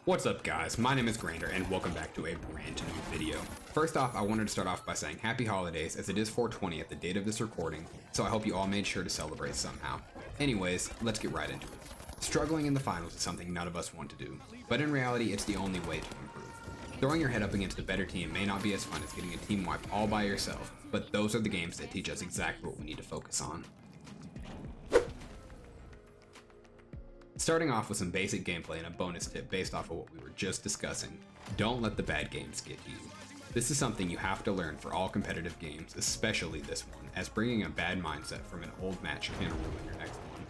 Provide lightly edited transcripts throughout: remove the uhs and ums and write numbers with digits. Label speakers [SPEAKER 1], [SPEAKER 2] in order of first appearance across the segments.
[SPEAKER 1] What's up guys, my name is Grander and welcome back to a brand new video. First off, I wanted to start off by saying happy holidays as it is 420 at the date of this recording, so I hope you all made sure to celebrate somehow. Anyways, let's get right into it. Struggling in the finals is something none of us want to do, but in reality it's the only way to improve. Throwing your head up against a better team may not be as fun as getting a team wipe all by yourself, but those are the games that teach us exactly what we need to focus on. Starting off with some basic gameplay and a bonus tip based off of what we were just discussing, don't let the bad games get to you. This is something you have to learn for all competitive games, especially this one, as bringing a bad mindset from an old match can ruin your next one.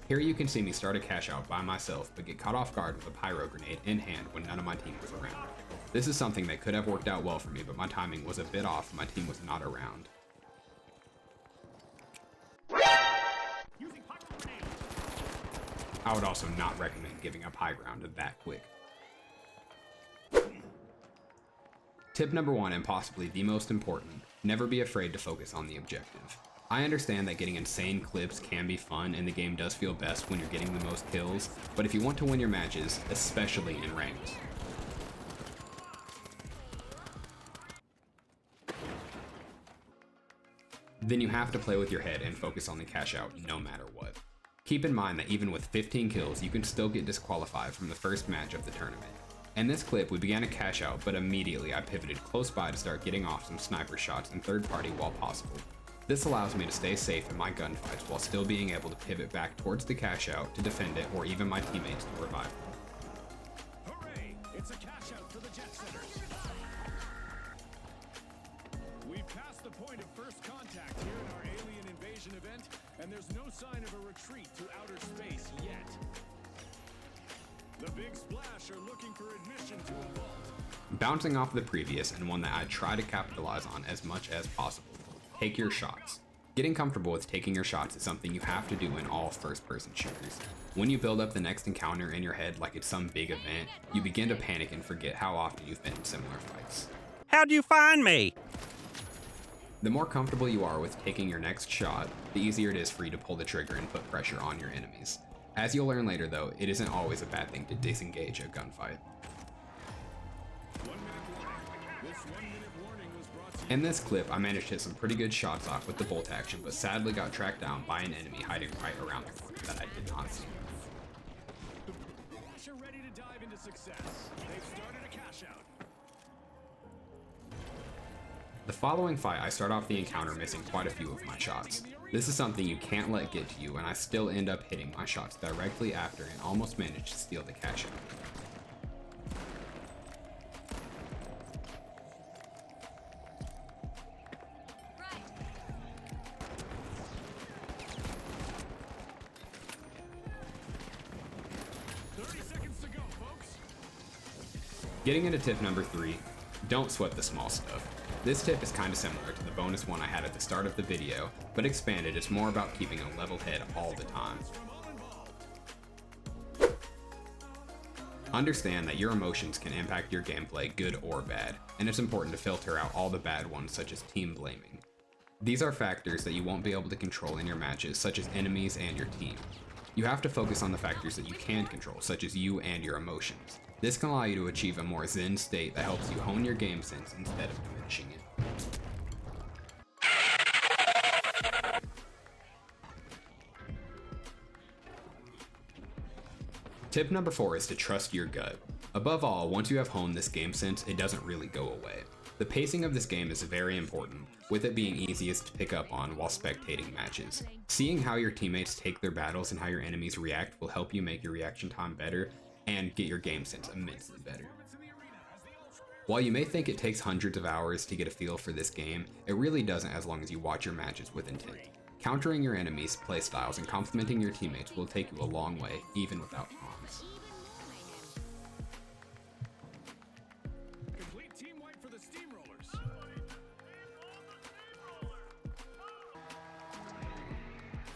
[SPEAKER 1] Here you can see me start a cash out by myself, but get caught off guard with a pyro grenade in hand when none of my team was around. This is something that could have worked out well for me, but my timing was a bit off and my team was not around. I would also not recommend giving up high ground that quick. Tip number 1, and possibly the most important, never be afraid to focus on the objective. I understand that getting insane clips can be fun and the game does feel best when you're getting the most kills, but if you want to win your matches, especially in ranked, then you have to play with your head and focus on the cash out no matter what. Keep in mind that even with 15 kills, you can still get disqualified from the first match of the tournament. In this clip, we began a cash out, but immediately I pivoted close by to start getting off some sniper shots and third party while possible. This allows me to stay safe in my gunfights while still being able to pivot back towards the cash out to defend it or even my teammates to revive me.
[SPEAKER 2] Hooray! It's a cash out for the Jet Setters. We've passed the point of first contact here in our alien invasion event, and there's no sign of a retreat to outer space yet. The Big Splash are looking for admission to a vault.
[SPEAKER 1] Bouncing off the previous and one that I try to capitalize on as much as possible, take your shots. Getting comfortable with taking your shots is something you have to do in all first-person shooters. When you build up the next encounter in your head like it's some big event, you begin to panic and forget how often you've been in similar fights.
[SPEAKER 3] How'd you find me?
[SPEAKER 1] The more comfortable you are with taking your next shot, the easier it is for you to pull the trigger and put pressure on your enemies. As you'll learn later though, it isn't always a bad thing to disengage a gunfight.
[SPEAKER 2] 1 minute warning. This 1 minute warning was brought to you.
[SPEAKER 1] In this clip, I managed to hit some pretty good shots off with the bolt action, but sadly got tracked down by an enemy hiding right around the corner that I did not see.
[SPEAKER 2] Flash are ready to dive into success. They've started a cash out.
[SPEAKER 1] The following fight, I start off the encounter missing quite a few of my shots. This is something you can't let get to you, and I still end up hitting my shots directly after and almost managed to steal the cash out. Getting into tip number 3, don't sweat the small stuff. This tip is kinda similar to the bonus one I had at the start of the video, but expanded, it's more about keeping a level head all the time. Understand that your emotions can impact your gameplay, good or bad, and it's important to filter out all the bad ones such as team blaming. These are factors that you won't be able to control in your matches, such as enemies and your team. You have to focus on the factors that you can control, such as you and your emotions. This can allow you to achieve a more zen state that helps you hone your game sense instead of diminishing it. Tip number 4 is to trust your gut. Above all, once you have honed this game sense, it doesn't really go away. The pacing of this game is very important, with it being easiest to pick up on while spectating matches. Seeing how your teammates take their battles and how your enemies react will help you make your reaction time better and get your game sense immensely better. While you may think it takes hundreds of hours to get a feel for this game, it really doesn't as long as you watch your matches with intent. Countering your enemies' playstyles and complimenting your teammates will take you a long way, even without comms.
[SPEAKER 2] Complete team wipe for the Steamrollers.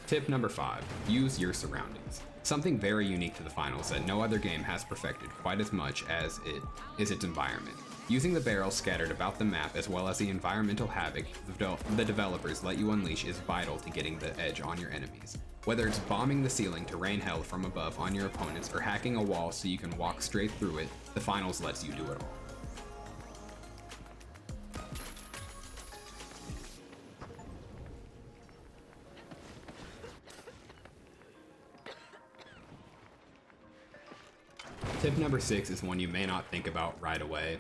[SPEAKER 1] Tip number 5, use your surroundings. Something very unique to the finals that no other game has perfected quite as much as it is its environment. Using the barrels scattered about the map as well as the environmental havoc the developers let you unleash is vital to getting the edge on your enemies. Whether it's bombing the ceiling to rain hell from above on your opponents or hacking a wall so you can walk straight through it, the finals lets you do it all. Tip number 6 is one you may not think about right away,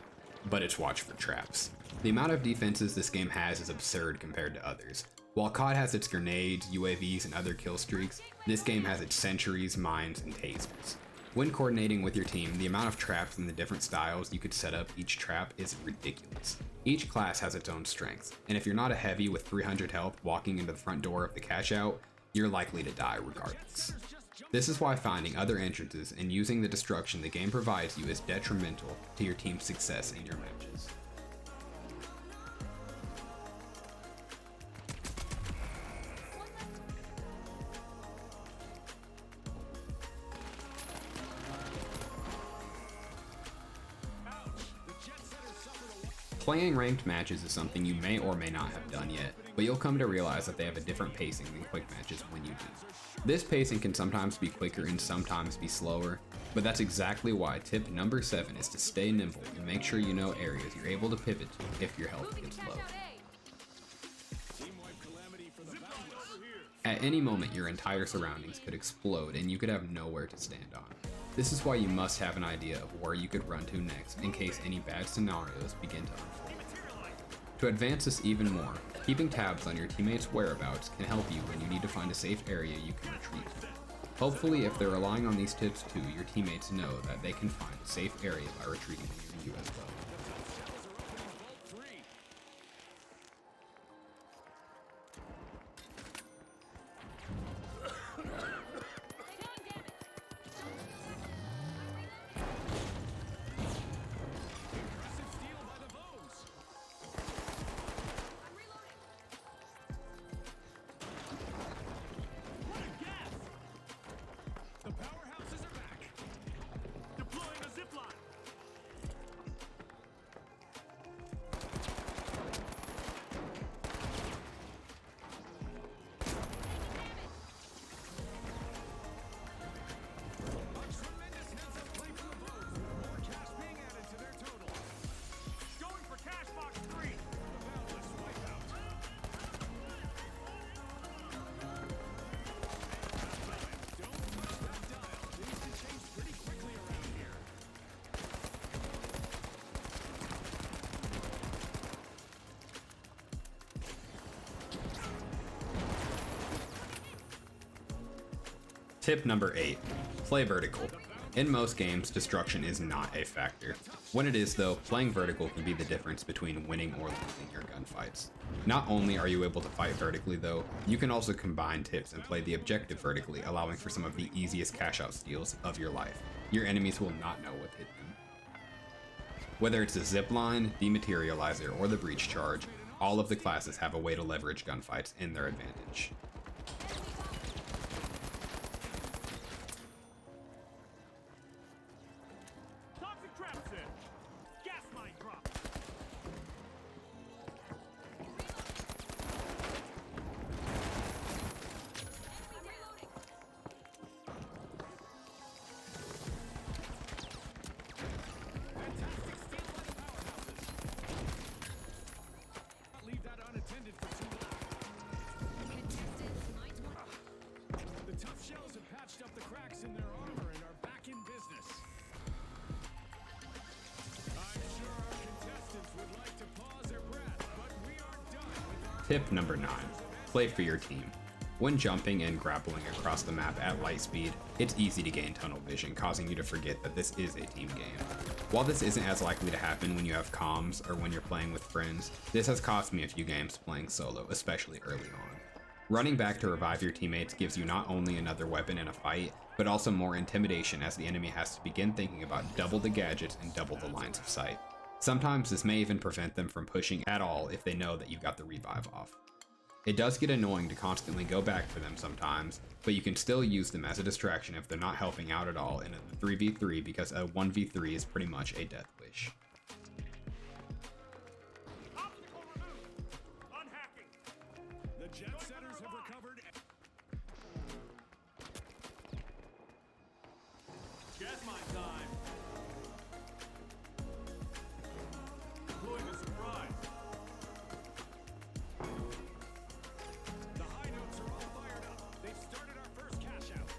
[SPEAKER 1] but it's watch for traps. The amount of defenses this game has is absurd compared to others. While COD has its grenades, UAVs, and other kill streaks, this game has its sentries, mines, and tasers. When coordinating with your team, the amount of traps and the different styles you could set up each trap is ridiculous. Each class has its own strengths, and if you're not a heavy with 300 health walking into the front door of the cash out, you're likely to die regardless. This is why finding other entrances and using the destruction the game provides you is detrimental to your team's success in your matches. Playing ranked matches is something you may or may not have done yet, but you'll come to realize that they have a different pacing than quick matches when you do. This pacing can sometimes be quicker and sometimes be slower, but that's exactly why tip number 7 is to stay nimble and make sure you know areas you're able to pivot to if your health gets low. At any moment, your entire surroundings could explode and you could have nowhere to stand on. This is why you must have an idea of where you could run to next in case any bad scenarios begin to unfold. To advance this even more, keeping tabs on your teammates' whereabouts can help you when you need to find a safe area you can retreat to. Hopefully, if they're relying on these tips too, your teammates know that they can find a safe area by retreating near you as well. Tip number 8, play vertical. In most games, destruction is not a factor. When it is though, playing vertical can be the difference between winning or losing your gunfights. Not only are you able to fight vertically though, you can also combine tips and play the objective vertically, allowing for some of the easiest cash out steals of your life. Your enemies will not know what hit them. Whether it's a zipline, dematerializer, or the breach charge, all of the classes have a way to leverage gunfights in their advantage. Tip number 9, play for your team. When jumping and grappling across the map at light speed, it's easy to gain tunnel vision, causing you to forget that this is a team game. While this isn't as likely to happen when you have comms or when you're playing with friends, this has cost me a few games playing solo, especially early on. Running back to revive your teammates gives you not only another weapon in a fight, but also more intimidation as the enemy has to begin thinking about double the gadgets and double the lines of sight. Sometimes this may even prevent them from pushing at all if they know that you've got the revive off. It does get annoying to constantly go back for them sometimes, but you can still use them as a distraction if they're not helping out at all in a 3v3 because a 1v3 is pretty much a death wish.
[SPEAKER 2] The jet setters have recovered. zipline time. Deploying a surprise. The high notes are all fired up. They've started our first cash out.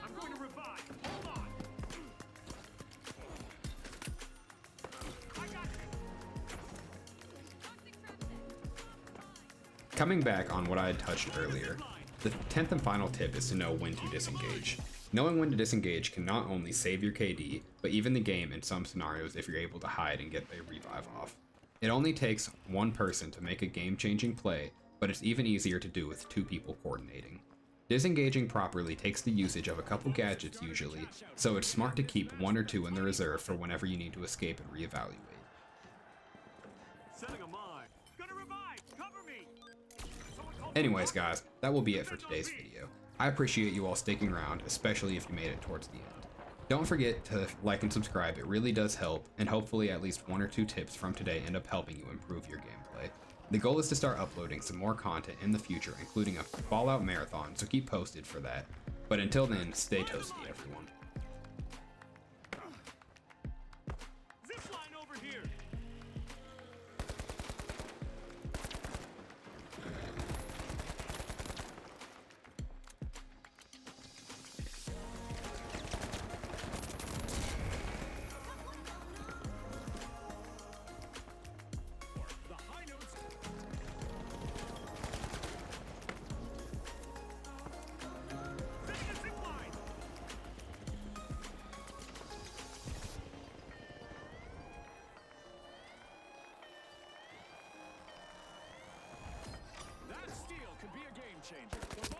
[SPEAKER 2] I'm going to revive. Hold on. I got you.
[SPEAKER 1] Coming back on what I had touched earlier, the 10th and final tip is to know when to disengage. Knowing when to disengage can not only save your KD, but even the game in some scenarios if you're able to hide and get a revive off. It only takes one person to make a game-changing play, but it's even easier to do with two people coordinating. Disengaging properly takes the usage of a couple gadgets usually, so it's smart to keep one or two in the reserve for whenever you need to escape and reevaluate.
[SPEAKER 2] Setting a mine. Gonna revive. Cover me. Someone call
[SPEAKER 1] Anyways guys, that will be it for today's video. I appreciate you all sticking around, especially if you made it towards the end. Don't forget to like and subscribe, it really does help, and hopefully at least one or two tips from today end up helping you improve your gameplay. The goal is to start uploading some more content in the future, including a Fallout marathon, so keep posted for that. But until then, stay toasty everyone.
[SPEAKER 2] Zipline over here. The high notes. Setting a zipline. That steal could be a game changer.